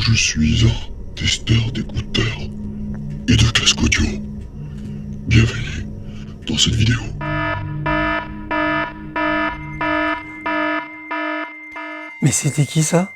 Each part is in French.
Je suis un testeur d'écouteurs et de casques audio. Bienvenue dans cette vidéo. Mais c'était qui ça ?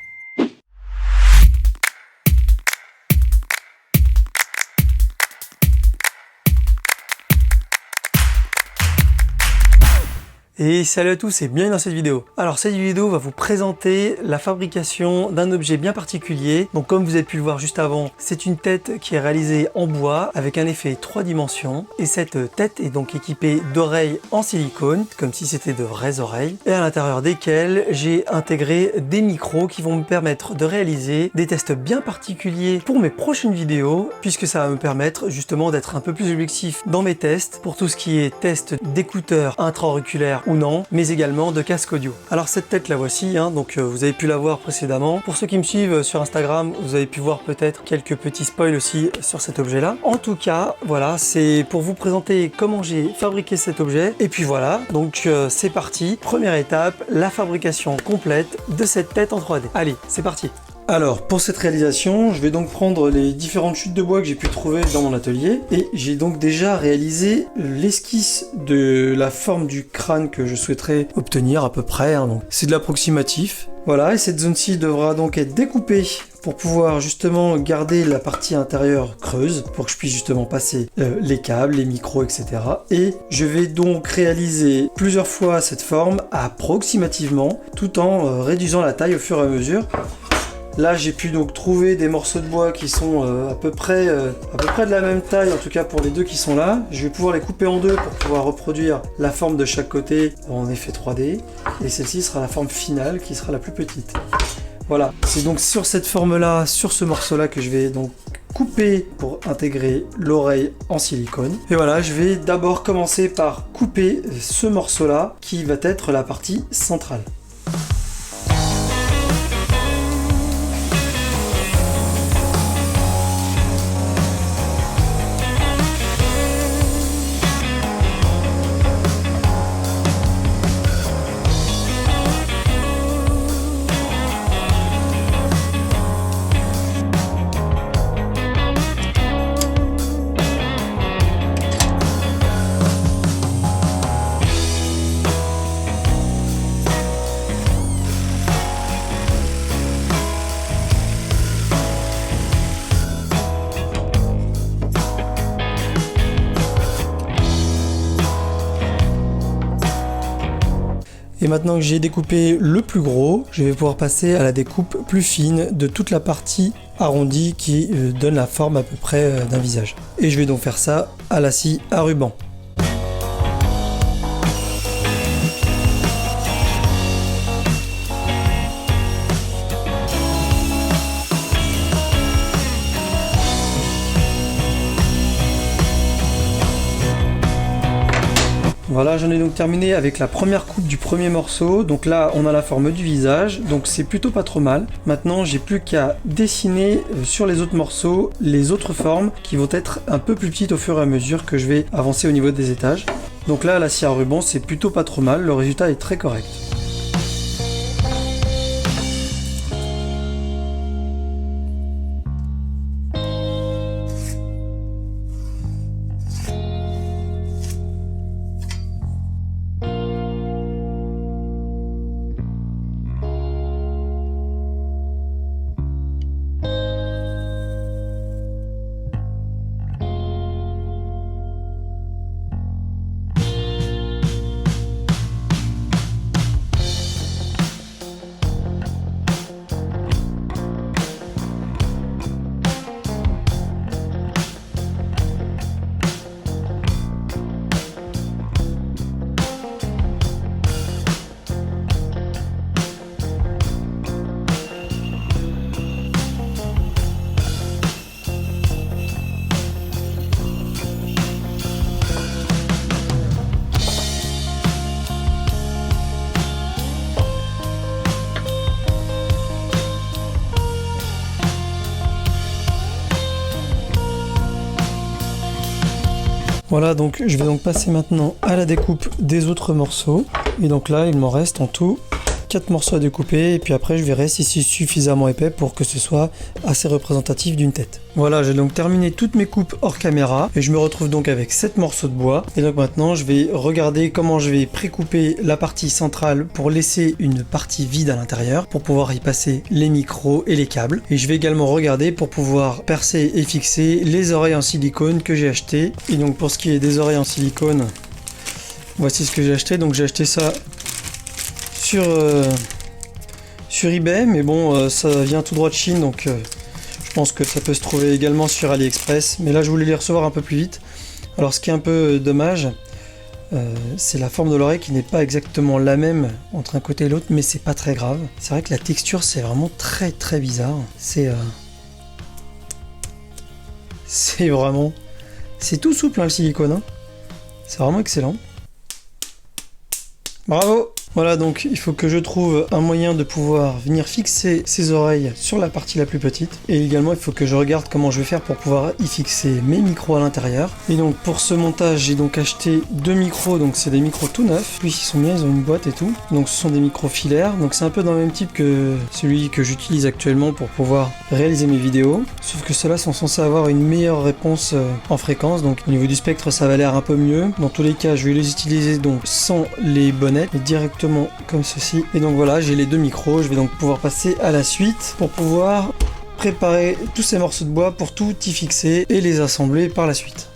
Et salut à tous et bienvenue dans cette vidéo. Alors cette vidéo va vous présenter la fabrication d'un objet bien particulier. Donc comme vous avez pu le voir juste avant, c'est une tête qui est réalisée en bois avec un effet 3 dimensions. Et cette tête est donc équipée d'oreilles en silicone, comme si c'était de vraies oreilles. Et à l'intérieur desquelles j'ai intégré des micros qui vont me permettre de réaliser des tests bien particuliers pour mes prochaines vidéos, puisque ça va me permettre justement d'être un peu plus objectif dans mes tests pour tout ce qui est test d'écouteurs intra-auriculaires ou non, mais également de casque audio. Alors cette tête la voici, donc vous avez pu la voir précédemment. Pour ceux qui me suivent sur Instagram, vous avez pu voir peut-être quelques petits spoils aussi sur cet objet là. En tout cas, voilà, c'est pour vous présenter comment j'ai fabriqué cet objet. Et puis voilà, donc c'est parti. Première étape, la fabrication complète de cette tête en 3D. Allez, c'est parti. Alors pour cette réalisation, je vais donc prendre les différentes chutes de bois que j'ai pu trouver dans mon atelier et j'ai donc déjà réalisé l'esquisse de la forme du crâne que je souhaiterais obtenir à peu près, donc c'est de l'approximatif. Voilà, et cette zone-ci devra donc être découpée pour pouvoir justement garder la partie intérieure creuse pour que je puisse justement passer les câbles, les micros, etc. Et je vais donc réaliser plusieurs fois cette forme approximativement tout en réduisant la taille au fur et à mesure. Là j'ai pu donc trouver des morceaux de bois qui sont à peu près de la même taille, en tout cas pour les deux qui sont là. Je vais pouvoir les couper en deux pour pouvoir reproduire la forme de chaque côté en effet 3D. Et celle-ci sera la forme finale qui sera la plus petite. Voilà, c'est donc sur cette forme-là, sur ce morceau-là que je vais donc couper pour intégrer l'oreille en silicone. Et voilà, je vais d'abord commencer par couper ce morceau-là qui va être la partie centrale. Et maintenant que j'ai découpé le plus gros, je vais pouvoir passer à la découpe plus fine de toute la partie arrondie qui donne la forme à peu près d'un visage. Et je vais donc faire ça à la scie à ruban. Voilà, j'en ai donc terminé avec la première coupe du premier morceau. Donc là, on a la forme du visage, donc c'est plutôt pas trop mal. Maintenant, j'ai plus qu'à dessiner sur les autres morceaux les autres formes qui vont être un peu plus petites au fur et à mesure que je vais avancer au niveau des étages. Donc là, la scie à ruban, c'est plutôt pas trop mal. Le résultat est très correct. Voilà, donc je vais donc passer maintenant à la découpe des autres morceaux. Et donc là, il m'en reste en tout 4 morceaux à découper et puis après je verrai si c'est suffisamment épais pour que ce soit assez représentatif d'une tête. Voilà, j'ai donc terminé toutes mes coupes hors caméra et je me retrouve donc avec 7 morceaux de bois. Et donc maintenant je vais regarder comment je vais pré-couper la partie centrale pour laisser une partie vide à l'intérieur pour pouvoir y passer les micros et les câbles. Et je vais également regarder pour pouvoir percer et fixer les oreilles en silicone que j'ai acheté. Et donc pour ce qui est des oreilles en silicone, voici ce que j'ai acheté. Donc j'ai acheté ça sur eBay, mais bon ça vient tout droit de Chine, donc je pense que ça peut se trouver également sur AliExpress, mais là je voulais les recevoir un peu plus vite. Alors ce qui est un peu dommage, c'est la forme de l'oreille qui n'est pas exactement la même entre un côté et l'autre, mais c'est pas très grave. C'est vrai que la texture c'est vraiment très très bizarre. C'est vraiment... C'est tout souple hein, le silicone, hein. C'est vraiment excellent. Bravo! Voilà, donc il faut que je trouve un moyen de pouvoir venir fixer ces oreilles sur la partie la plus petite. Et également, il faut que je regarde comment je vais faire pour pouvoir y fixer mes micros à l'intérieur. Et donc pour ce montage, j'ai donc acheté 2 micros, donc c'est des micros tout neufs. Puis ils sont bien, ils ont une boîte et tout. Donc ce sont des micros filaires, donc c'est un peu dans le même type que celui que j'utilise actuellement pour pouvoir réaliser mes vidéos. Sauf que ceux-là sont censés avoir une meilleure réponse en fréquence, donc au niveau du spectre ça va l'air un peu mieux. Dans tous les cas, je vais les utiliser donc sans les bonnettes, mais directement comme ceci. Et donc voilà, j'ai les 2 micros, je vais donc pouvoir passer à la suite pour pouvoir préparer tous ces morceaux de bois pour tout y fixer et les assembler par la suite.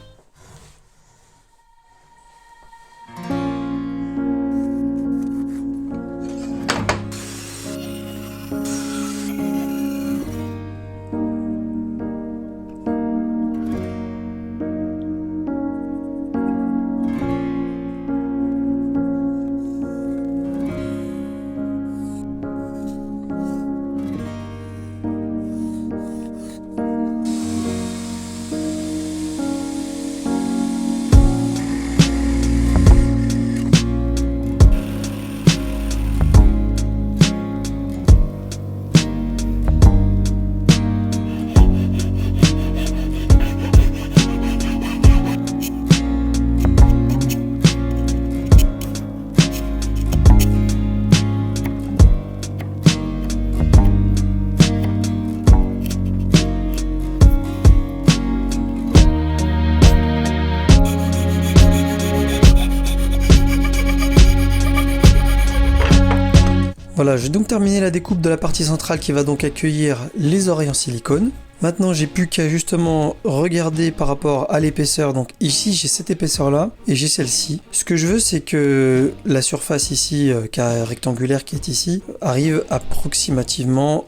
Voilà, j'ai donc terminé la découpe de la partie centrale qui va donc accueillir les oreilles en silicone. Maintenant, j'ai plus qu'à justement regarder par rapport à l'épaisseur. Donc ici, j'ai cette épaisseur-là et j'ai celle-ci. Ce que je veux, c'est que la surface ici, rectangulaire qui est ici, arrive approximativement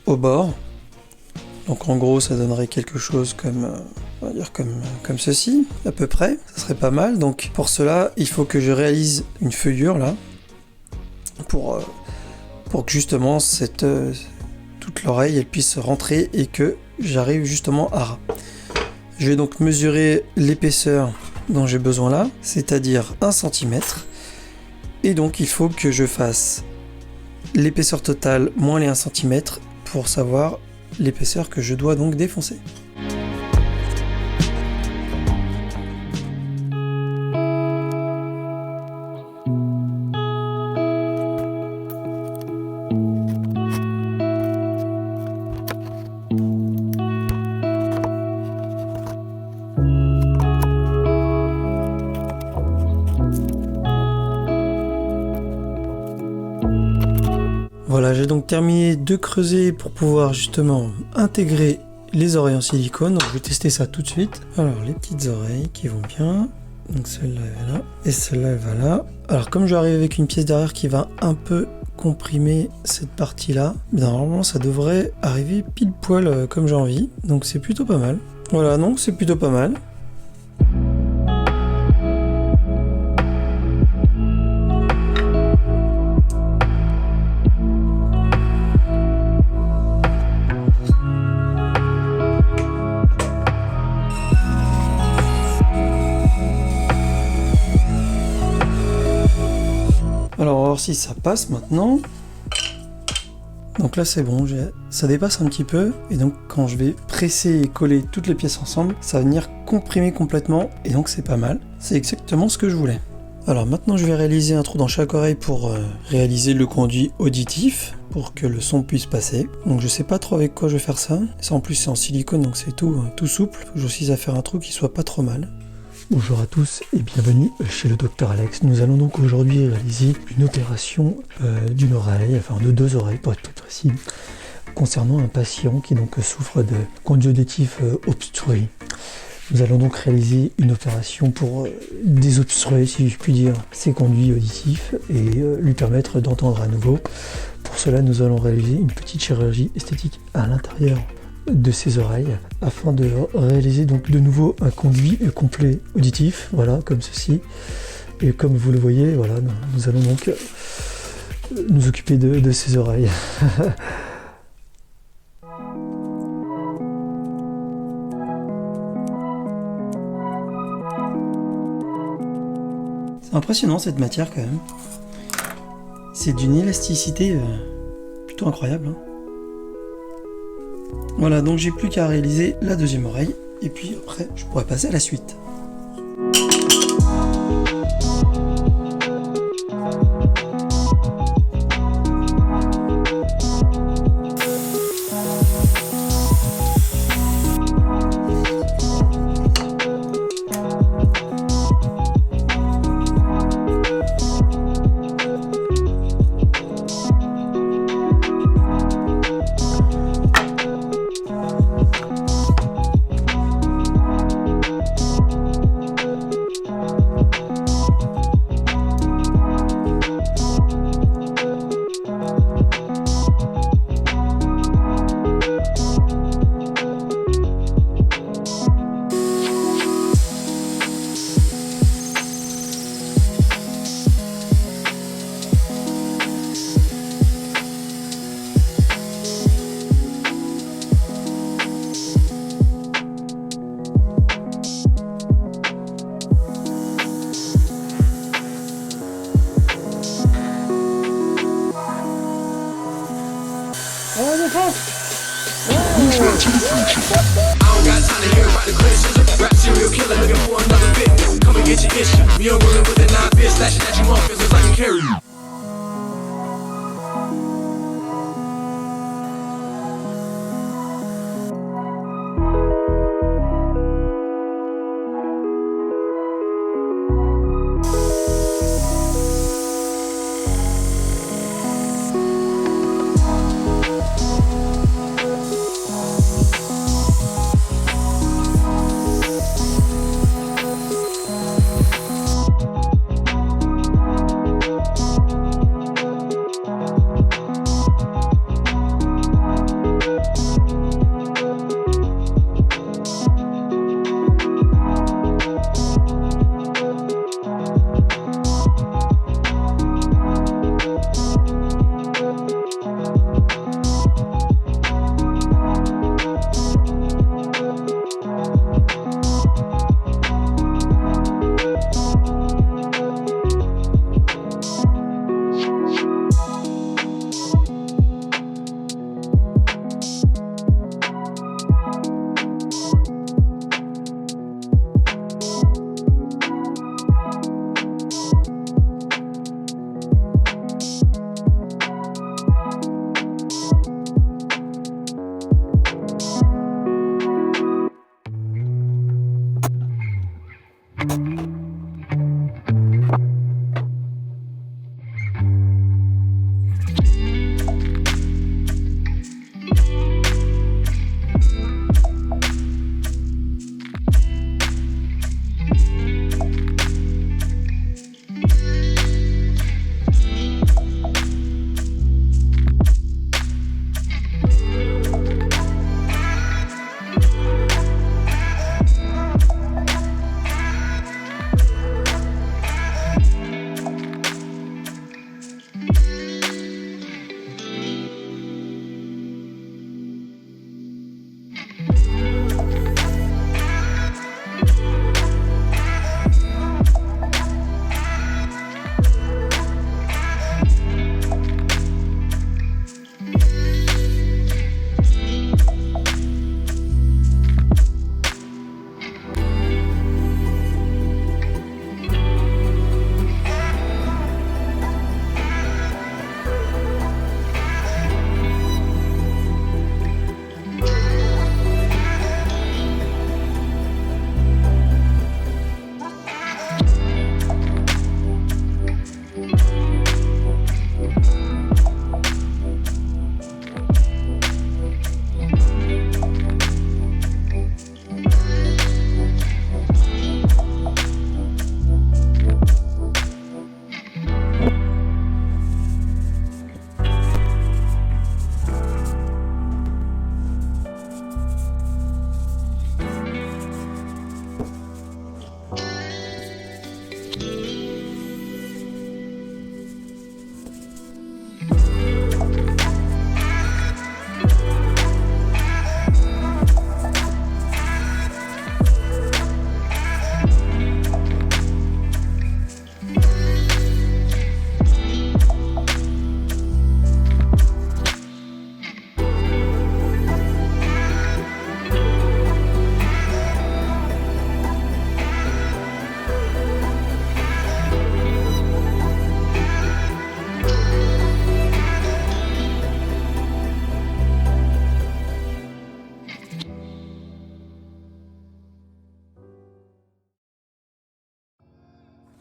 au bord. Donc en gros, ça donnerait quelque chose comme, on va dire comme ceci, à peu près. Ça serait pas mal. Donc pour cela, il faut que je réalise une feuillure là, pour que justement toute l'oreille elle puisse rentrer et que j'arrive justement à ras. Je vais donc mesurer l'épaisseur dont j'ai besoin là, c'est-à-dire 1 cm. Et donc il faut que je fasse l'épaisseur totale moins les 1 cm pour savoir l'épaisseur que je dois donc défoncer. Voilà, j'ai donc terminé de creuser pour pouvoir justement intégrer les oreilles en silicone. Donc je vais tester ça tout de suite. Alors les petites oreilles qui vont bien. Donc celle-là elle va là et celle-là elle va là. Alors comme j'arrive avec une pièce derrière qui va un peu comprimer cette partie-là, normalement ça devrait arriver pile poil comme j'ai envie. Donc c'est plutôt pas mal. Voilà, donc c'est plutôt pas mal. Alors on va voir si ça passe maintenant. Donc là c'est bon, ça dépasse un petit peu. Et donc quand je vais presser et coller toutes les pièces ensemble, ça va venir comprimer complètement. Et donc c'est pas mal. C'est exactement ce que je voulais. Alors maintenant je vais réaliser un trou dans chaque oreille pour réaliser le conduit auditif pour que le son puisse passer. Donc je sais pas trop avec quoi je vais faire ça. Ça en plus c'est en silicone donc c'est tout souple. Faut que je réussisse à faire un trou qui soit pas trop mal. Bonjour à tous et bienvenue chez le Dr Alex. Nous allons donc aujourd'hui réaliser une opération d'une oreille, enfin de 2 oreilles pour être plus précis, concernant un patient qui donc souffre de conduit auditif obstrué. Nous allons donc réaliser une opération pour désobstruer, si je puis dire, ses conduits auditifs et lui permettre d'entendre à nouveau. Pour cela, nous allons réaliser une petite chirurgie esthétique à l'intérieur de ses oreilles afin de réaliser donc de nouveau un conduit complet auditif, voilà, comme ceci. Et comme vous le voyez, voilà, nous allons donc nous occuper de ses oreilles. Impressionnant cette matière quand même. C'est d'une élasticité plutôt incroyable. Hein. Voilà, donc j'ai plus qu'à réaliser la deuxième oreille et puis après je pourrais passer à la suite.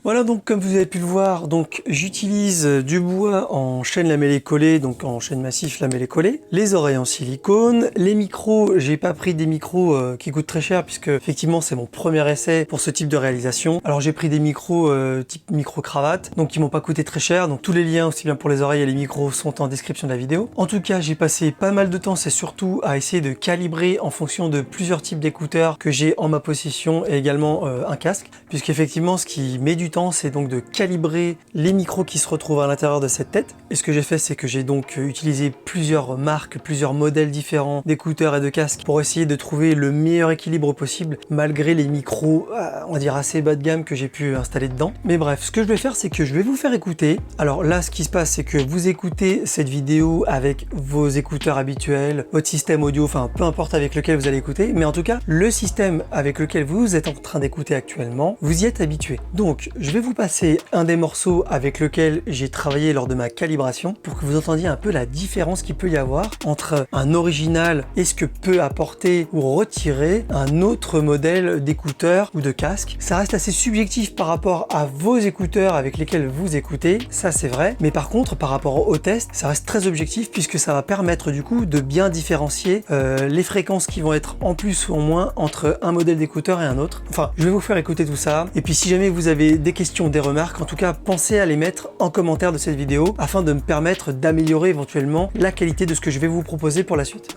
Voilà, donc comme vous avez pu le voir, donc j'utilise du bois en chaîne lamellée collée, donc en chaîne massif lamellée collée, les oreilles en silicone, les micros, j'ai pas pris des micros qui coûtent très cher puisque effectivement c'est mon premier essai pour ce type de réalisation. Alors j'ai pris des micros type micro cravate, donc qui m'ont pas coûté très cher, donc tous les liens aussi bien pour les oreilles et les micros sont en description de la vidéo. En tout cas, j'ai passé pas mal de temps, c'est surtout à essayer de calibrer en fonction de plusieurs types d'écouteurs que j'ai en ma possession et également un casque, puisqu'effectivement ce qui met du temps, c'est donc de calibrer les micros qui se retrouvent à l'intérieur de cette tête. Et ce que j'ai fait, c'est que j'ai donc utilisé plusieurs marques, plusieurs modèles différents d'écouteurs et de casques pour essayer de trouver le meilleur équilibre possible malgré les micros, on va dire assez bas de gamme que j'ai pu installer dedans. Mais bref, ce que je vais faire, c'est que je vais vous faire écouter. Alors là, ce qui se passe, c'est que vous écoutez cette vidéo avec vos écouteurs habituels, votre système audio, enfin peu importe avec lequel vous allez écouter, mais en tout cas, le système avec lequel vous êtes en train d'écouter actuellement, vous y êtes habitué. Donc, je vais vous passer un des morceaux avec lequel j'ai travaillé lors de ma calibration pour que vous entendiez un peu la différence qu'il peut y avoir entre un original et ce que peut apporter ou retirer un autre modèle d'écouteur ou de casque. Ça reste assez subjectif par rapport à vos écouteurs avec lesquels vous écoutez, ça c'est vrai, mais par contre par rapport au test, ça reste très objectif puisque ça va permettre du coup de bien différencier les fréquences qui vont être en plus ou en moins entre un modèle d'écouteur et un autre. Enfin, je vais vous faire écouter tout ça et puis si jamais vous avez des questions, des remarques, en tout cas pensez à les mettre en commentaire de cette vidéo afin de me permettre d'améliorer éventuellement la qualité de ce que je vais vous proposer pour la suite.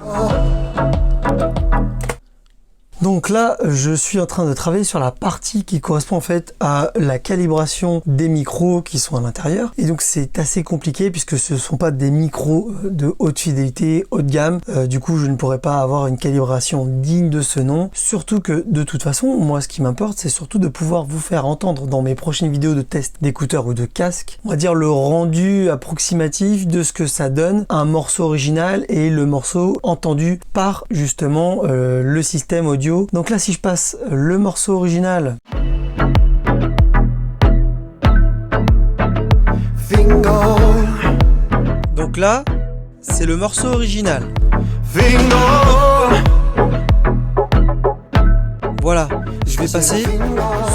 Donc là, je suis en train de travailler sur la partie qui correspond en fait à la calibration des micros qui sont à l'intérieur. Et donc c'est assez compliqué puisque ce ne sont pas des micros de haute fidélité, haut de gamme. Du coup, je ne pourrais pas avoir une calibration digne de ce nom. Surtout que de toute façon, moi ce qui m'importe, c'est surtout de pouvoir vous faire entendre dans mes prochaines vidéos de test d'écouteurs ou de casques, on va dire le rendu approximatif de ce que ça donne un morceau original et le morceau entendu par justement le système audio. Donc là, si je passe le morceau original, donc là, c'est le morceau original. Voilà, je vais passer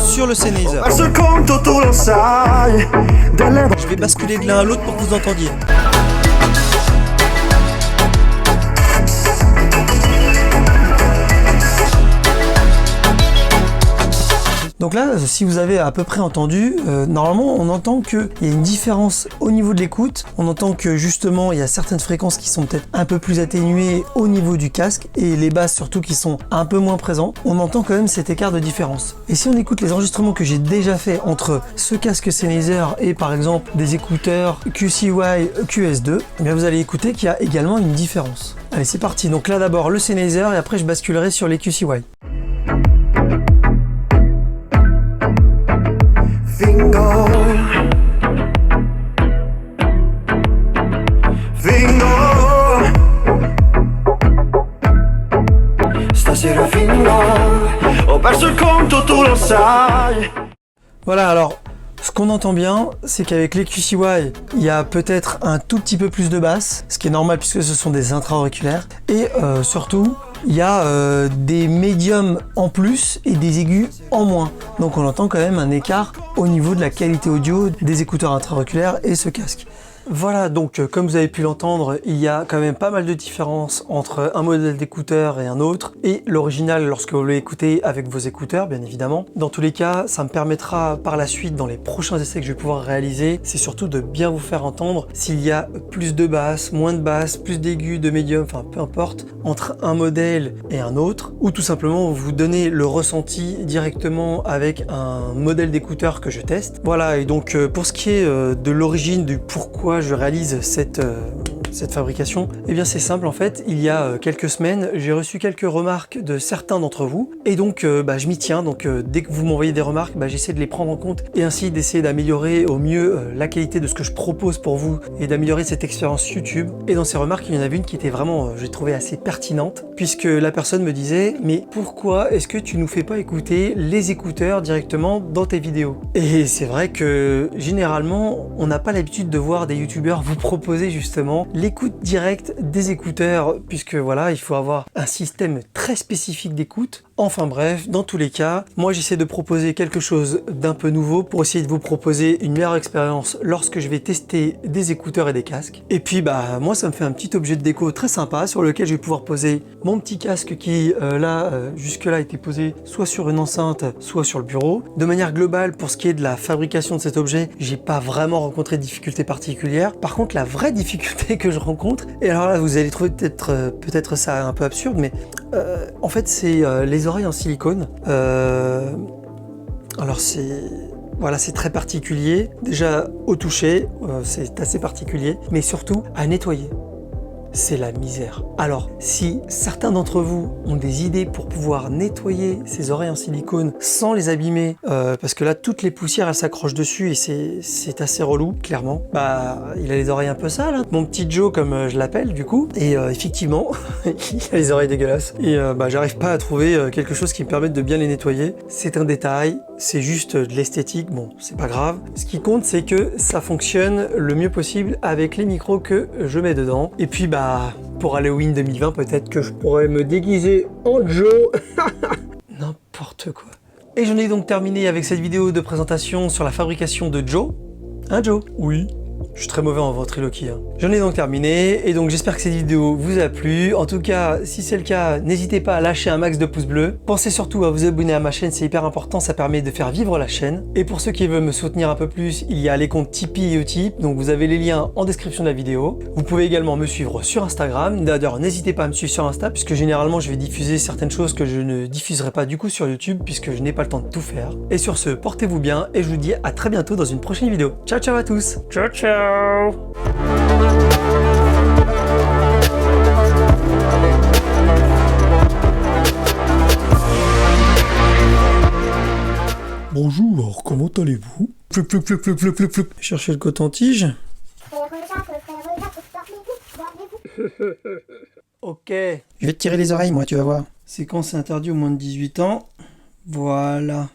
sur le Sennheiser. Je vais basculer de l'un à l'autre pour que vous entendiez. Donc là, si vous avez à peu près entendu, normalement on entend qu'il y a une différence au niveau de l'écoute. On entend que justement il y a certaines fréquences qui sont peut-être un peu plus atténuées au niveau du casque et les basses surtout qui sont un peu moins présentes. On entend quand même cet écart de différence. Et si on écoute les enregistrements que j'ai déjà fait entre ce casque Sennheiser et par exemple des écouteurs QCY QS2, eh bien vous allez écouter qu'il y a également une différence. Allez, c'est parti. Donc là d'abord le Sennheiser et après je basculerai sur les QCY. Voilà, alors ce qu'on entend bien, c'est qu'avec les QCY, il y a peut-être un tout petit peu plus de basse, ce qui est normal puisque ce sont des intra-auriculaires, et surtout, il y a des médiums en plus et des aigus en moins. Donc on entend quand même un écart au niveau de la qualité audio des écouteurs intra-auriculaires et ce casque. Voilà, donc comme vous avez pu l'entendre, il y a quand même pas mal de différences entre un modèle d'écouteur et un autre, et l'original lorsque vous l'écoutez avec vos écouteurs, bien évidemment. Dans tous les cas, ça me permettra par la suite, dans les prochains essais que je vais pouvoir réaliser, c'est surtout de bien vous faire entendre s'il y a plus de basses, moins de basses, plus d'aigus, de médium, enfin peu importe, entre un modèle et un autre, ou tout simplement vous donner le ressenti directement avec un modèle d'écouteur que je teste. Voilà, et donc pour ce qui est de l'origine, du pourquoi je réalise cette fabrication, eh bien c'est simple en fait. Il y a quelques semaines, j'ai reçu quelques remarques de certains d'entre vous et donc je m'y tiens. Donc dès que vous m'envoyez des remarques, j'essaie de les prendre en compte et ainsi d'essayer d'améliorer au mieux la qualité de ce que je propose pour vous et d'améliorer cette expérience YouTube. Et dans ces remarques, il y en avait une qui était vraiment, j'ai trouvé assez pertinente, puisque la personne me disait « Mais pourquoi est-ce que tu nous fais pas écouter les écouteurs directement dans tes vidéos ?» Et c'est vrai que généralement, on n'a pas l'habitude de voir des youtubeurs vous proposer justement l'écoute directe des écouteurs, puisque voilà, il faut avoir un système très spécifique d'écoute. Enfin bref, dans tous les cas, moi j'essaie de proposer quelque chose d'un peu nouveau pour essayer de vous proposer une meilleure expérience lorsque je vais tester des écouteurs et des casques. Et puis bah moi ça me fait un petit objet de déco très sympa sur lequel je vais pouvoir poser mon petit casque qui jusque là était posé soit sur une enceinte, soit sur le bureau. De manière globale, pour ce qui est de la fabrication de cet objet, j'ai pas vraiment rencontré de difficultés particulières. Par contre, la vraie difficulté que je rencontre, et alors là vous allez trouver peut-être ça un peu absurde, mais en fait c'est les oreilles en silicone. Alors voilà, c'est très particulier. Déjà au toucher, c'est assez particulier, mais surtout à nettoyer. C'est la misère. Alors, si certains d'entre vous ont des idées pour pouvoir nettoyer ces oreilles en silicone sans les abîmer, parce que là, toutes les poussières, elles s'accrochent dessus et c'est assez relou, clairement. Bah, il a les oreilles un peu sales, hein. Mon petit Joe, comme je l'appelle, du coup. Et effectivement, il a les oreilles dégueulasses. Et bah, j'arrive pas à trouver quelque chose qui me permette de bien les nettoyer. C'est un détail, c'est juste de l'esthétique, bon, c'est pas grave. Ce qui compte, c'est que ça fonctionne le mieux possible avec les micros que je mets dedans. Et puis, bah, pour Halloween 2020, peut-être que je pourrais me déguiser en Joe. N'importe quoi. Et j'en ai donc terminé avec cette vidéo de présentation sur la fabrication de Joe. Hein, Joe? Oui. Je suis très mauvais en ventriloquie, hein. J'en ai donc terminé, et donc j'espère que cette vidéo vous a plu. En tout cas, si c'est le cas, n'hésitez pas à lâcher un max de pouces bleus. Pensez surtout à vous abonner à ma chaîne, c'est hyper important, ça permet de faire vivre la chaîne. Et pour ceux qui veulent me soutenir un peu plus, il y a les comptes Tipeee et Utip, donc vous avez les liens en description de la vidéo. Vous pouvez également me suivre sur Instagram. D'ailleurs, n'hésitez pas à me suivre sur Insta, puisque généralement je vais diffuser certaines choses que je ne diffuserai pas du coup sur YouTube, puisque je n'ai pas le temps de tout faire. Et sur ce, portez-vous bien, et je vous dis à très bientôt dans une prochaine vidéo. Ciao ciao à tous. Ciao ciao. Bonjour, comment allez-vous? Floup, floup, floup, floup, floup, floup, floup. Cherchez le coton-tige. Ok. Je vais te tirer les oreilles, moi, tu vas voir. C'est quand c'est interdit aux moins de 18 ans. Voilà.